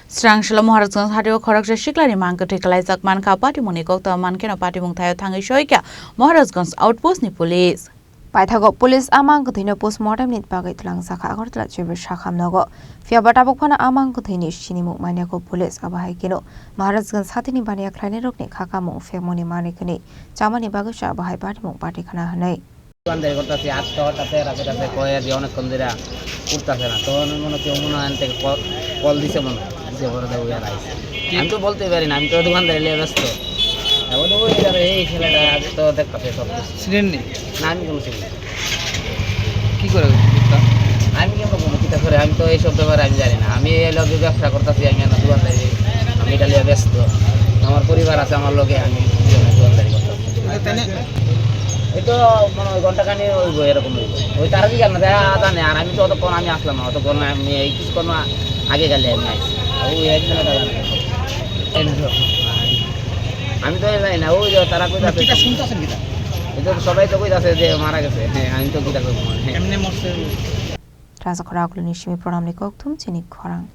Srangshla Maharajganj Hario Khorakja Shiklani Manka Tekalaisak Manka Party Munikok the Mankena Party Mungthayo Thangi Shoika Maharajganj Outpost ni Police Paithagok Police Amang Kuthino Postmortem Nit Bagay Tlang Saka Agartala Chibish Shakam Nogo Fiabatabok Pana Amang Kuthini Shinimuk Maniako Police Abahikino Maharajganj Hatini Bania Kleinerokni Kakamu Femoni Manikani Chamani Bagusha Bahai Party Muk Party Kana Hanai Andai করতেছি আজকে হঠাৎ রাতে কয়ে দিয়ে অনেকক্ষণ ধরে উঠতেছে না তখন মনে হচ্ছে মনে হয় থেকে কল দিছে মনে দিছে পরে দেবো ইয়ার আইসে আমি তো বলতে পারি না আমি তো দোকানদারি নিয়ে ব্যস্ত এখন ওই যাবে এই ছেলেটা আজ তো দেখতেছে সব সিলেন নেই না আমি কোনো ছিলেন কী করে আমি কেমন কোনো কিতা করে আমি তো এইসব ব্যাপারে আমি জানি না আমি এই লগে ব্যবসা করতেছি আমি আমার দোকানদারি আমি এটা নিয়ে ব্যস্ত আমার পরিবার আছে আমার লগে আমি দোকানদারি করতেছি এই তো মনে হয় ঘন্টাখানি হইব এরকম হইব ওই তারা কি জানে জানে আর আমি তো অতক্ষণ আমি আসলাম না অতক্ষণ আমি এই কিছুক্ষণ আগে গেলে আমি আসছি ওই একদিন আমি তো জানি না ওই তারা কই যাচ্ছে এই তো সবাই তো কই যাচ্ছে যে মারা গেছে হ্যাঁ আমি তো কিটা করবো Raza Khoraklu Nishimi Pranam Nikok Tum Chinik Khorang